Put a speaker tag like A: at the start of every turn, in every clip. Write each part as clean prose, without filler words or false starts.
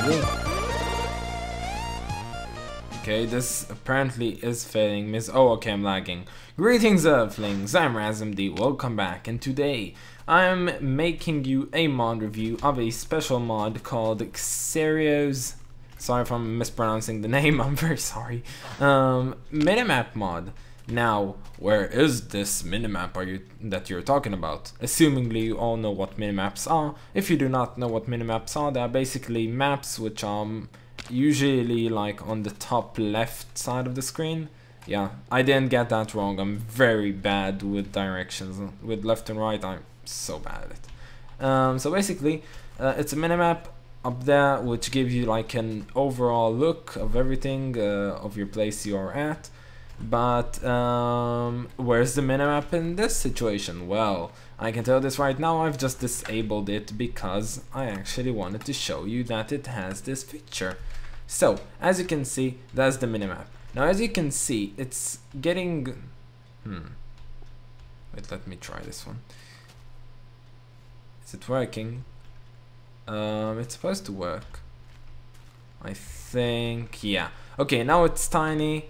A: Okay, this apparently is failing miss. Oh, okay, I'm lagging. Greetings, Earthlings. I'm razmd. Welcome back, and today I'm making you a mod review of a special mod called XAERO'S. Sorry if I'm mispronouncing the name. I'm very sorry. Minimap mod. Now, where is this minimap that you're talking about? Assumingly you all know what minimaps are. If you do not know what minimaps are, they are basically maps which are usually like on the top left side of the screen. Yeah, I didn't get that wrong. I'm very bad with directions. With left and right, I'm so bad at it. So basically, it's a minimap up there which gives you like an overall look of everything of your place you're at. But where's the minimap in this situation? Well, I can tell this right now. I've just disabled it because I actually wanted to show you that it has this feature. So as you can see, that's the minimap. Now as you can see, it's getting wait, let me try this one. Is it working? It's supposed to work, I think. Yeah, okay, now it's tiny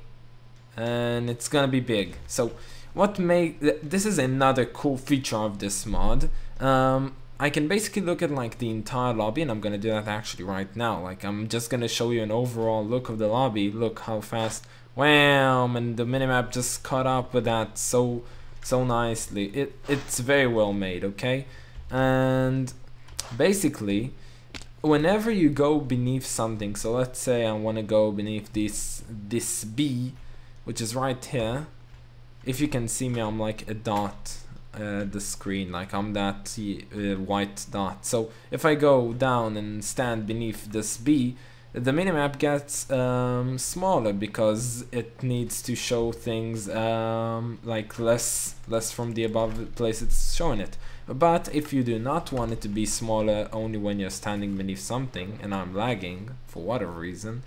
A: and it's gonna be big. So what this is another cool feature of this mod. I can basically look at like the entire lobby, and I'm gonna do that actually right now. Like, I'm just gonna show you an overall look of the lobby. Look how fast, wham, and the minimap just caught up with that so nicely. It's very well made, okay? And basically, whenever you go beneath something, so let's say I want to go beneath this B, which is right here. If you can see me, I'm like a dot. The screen, like I'm that white dot. So if I go down and stand beneath this B, the minimap gets smaller because it needs to show things like less from the above place it's showing it. But if you do not want it to be smaller only when you're standing beneath something, and I'm lagging for whatever reason,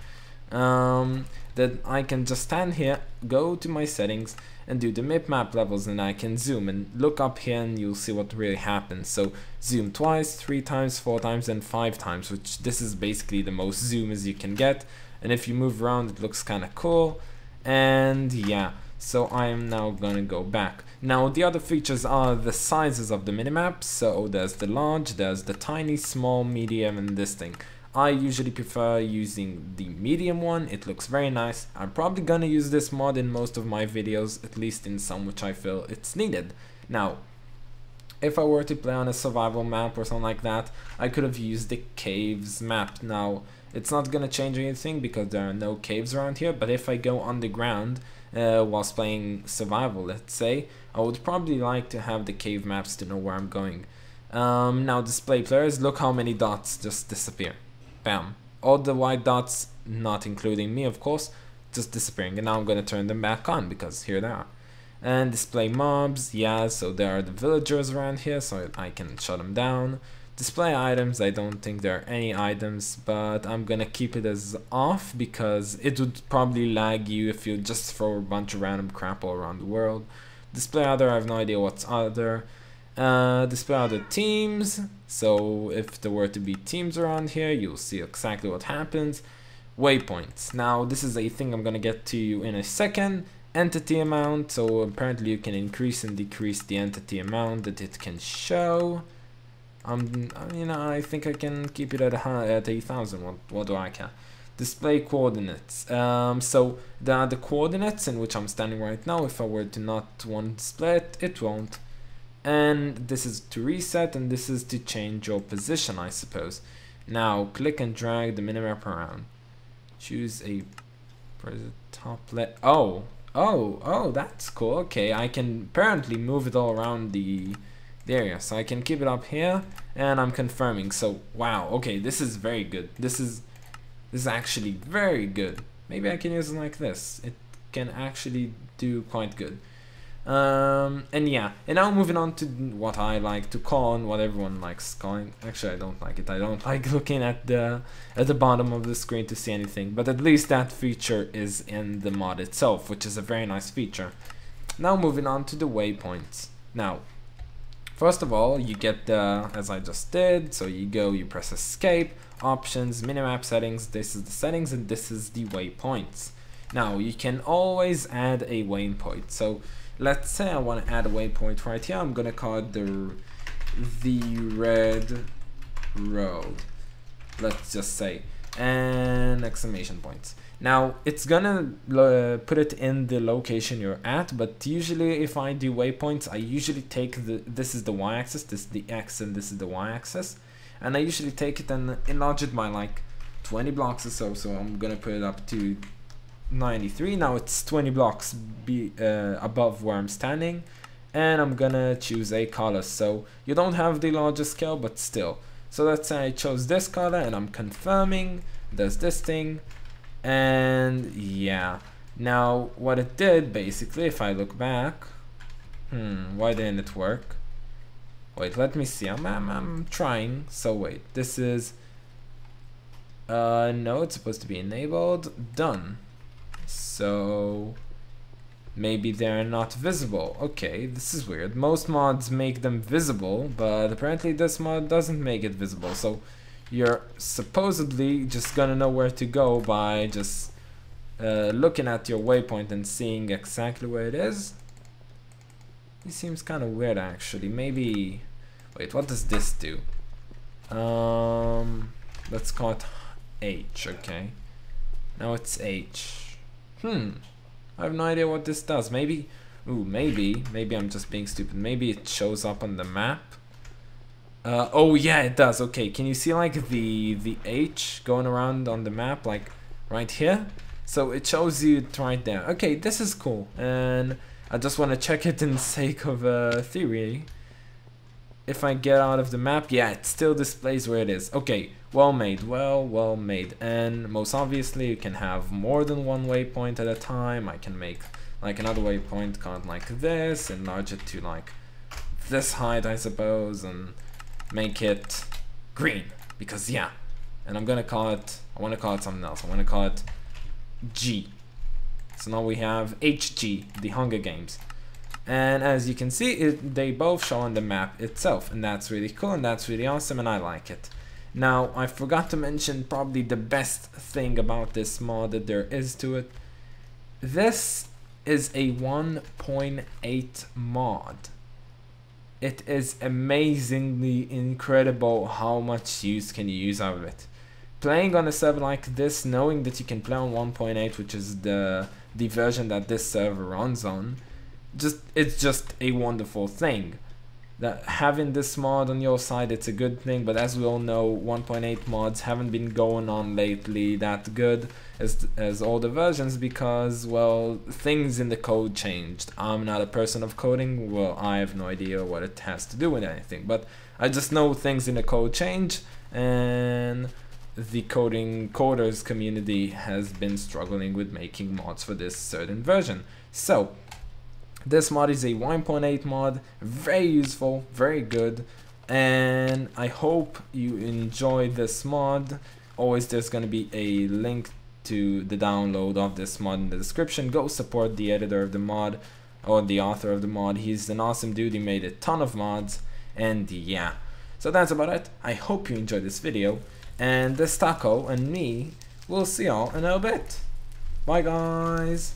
A: then I can just stand here, go to my settings, and do the map levels, and I can zoom and look up here, and you'll see what really happens. So zoom twice, 3 times, 4 times, and 5 times, which this is basically the most zoom as you can get. And if you move around, it looks kind of cool. And yeah, so I am now gonna go back. Now the other features are the sizes of the minimap. So there's the large, there's the tiny, small, medium, and this thing. I usually prefer using the medium one. It looks very nice. I'm probably gonna use this mod in most of my videos, at least in some which I feel it's needed. Now, if I were to play on a survival map or something like that, I could have used the caves map. Now, it's not gonna change anything because there are no caves around here, but if I go underground whilst playing survival, let's say, I would probably like to have the cave maps to know where I'm going. Now, display players, look how many dots just disappear. Bam. All the white dots, not including me of course, just disappearing, and now I'm gonna turn them back on because here they are. And display mobs, yeah, so there are the villagers around here, so I can shut them down. Display items, I don't think there are any items, but I'm gonna keep it as off because it would probably lag you if you just throw a bunch of random crap all around the world. Display other, I have no idea what's other. Display other teams, so if there were to be teams around here, you'll see exactly what happens. Waypoints, now this is a thing I'm gonna get to you in a second. Entity amount, so apparently you can increase and decrease the entity amount that it can show. I think I can keep it at 8,000. What do I care? Display coordinates. So there are the coordinates in which I'm standing right now. If I were to not want to display it, it won't. And this is to reset, and this is to change your position, I suppose. Now click and drag the minimap around. Choose a top left. Oh, that's cool. Okay, I can apparently move it all around the area, so I can keep it up here, and I'm confirming. So wow, okay, this is very good. This is actually very good. Maybe I can use it like this. It can actually do quite good. And yeah, and now moving on to what I like to call and what everyone likes calling. Actually, I don't like it. I don't like looking at the bottom of the screen to see anything, but at least that feature is in the mod itself, which is a very nice feature. Now moving on to the waypoints. Now, First of all, you get the, as I just did, so you press escape, options, minimap settings, this is the settings, and this is the waypoints. Now, you can always add a waypoint. So, let's say I want to add a waypoint right here. I'm going to call it the red road. Let's just say, and exclamation points. Now, it's gonna put it in the location you're at, but usually if I do waypoints, I usually take this is the y-axis, this is the x, and this is the y-axis, and I usually take it and enlarge it by like 20 blocks or so. So I'm gonna put it up to 93. Now it's 20 blocks above where I'm standing, and I'm gonna choose a color. So you don't have the largest scale, but still. So let's say I chose this color, and I'm confirming. There's this thing. And yeah, now what it did basically, if I look back, why didn't it work? Wait, let me see. I'm trying. So wait, this is no, it's supposed to be enabled. Done. So maybe they're not visible. Okay, this is weird. Most mods make them visible, but apparently this mod doesn't make it visible. So you're supposedly just gonna know where to go by just looking at your waypoint and seeing exactly where it is. It seems kind of weird actually. Maybe, wait, what does this do? Let's call it H. Okay, now it's H. I have no idea what this does. Maybe, maybe I'm just being stupid. Maybe it shows up on the map. Oh yeah, it does. Okay, can you see like the H going around on the map, like right here? So it shows you it right there. Okay, this is cool, and I just want to check it in the sake of theory. If I get out of the map, yeah, it still displays where it is. Okay, well made, well made. And most obviously, you can have more than one waypoint at a time. I can make like another waypoint kind of like this, enlarge it to like this height, I suppose, and make it green, because yeah. And I want to call it something else. I want to call it G. So now we have HG, the Hunger Games. And as you can see, they both show on the map itself, and that's really cool, and that's really awesome, and I like it. Now, I forgot to mention probably the best thing about this mod that there is to it. This is a 1.8 mod. It is amazingly incredible how much use can you use out of it. Playing on a server like this, knowing that you can play on 1.8, which is the version that this server runs on, it's just a wonderful thing. That having this mod on your side, it's a good thing, but as we all know, 1.8 mods haven't been going on lately that good as older versions, because, well, things in the code changed. I'm not a person of coding, well, I have no idea what it has to do with anything, but I just know things in the code change, and the coders community has been struggling with making mods for this certain version. So this mod is a 1.8 mod, very useful, very good, and I hope you enjoy this mod. Always there's going to be a link to the download of this mod in the description. Go support the editor of the mod, or the author of the mod. He's an awesome dude, he made a ton of mods, and yeah. So that's about it. I hope you enjoyed this video, and this taco and me, we'll see y'all in a bit. Bye guys!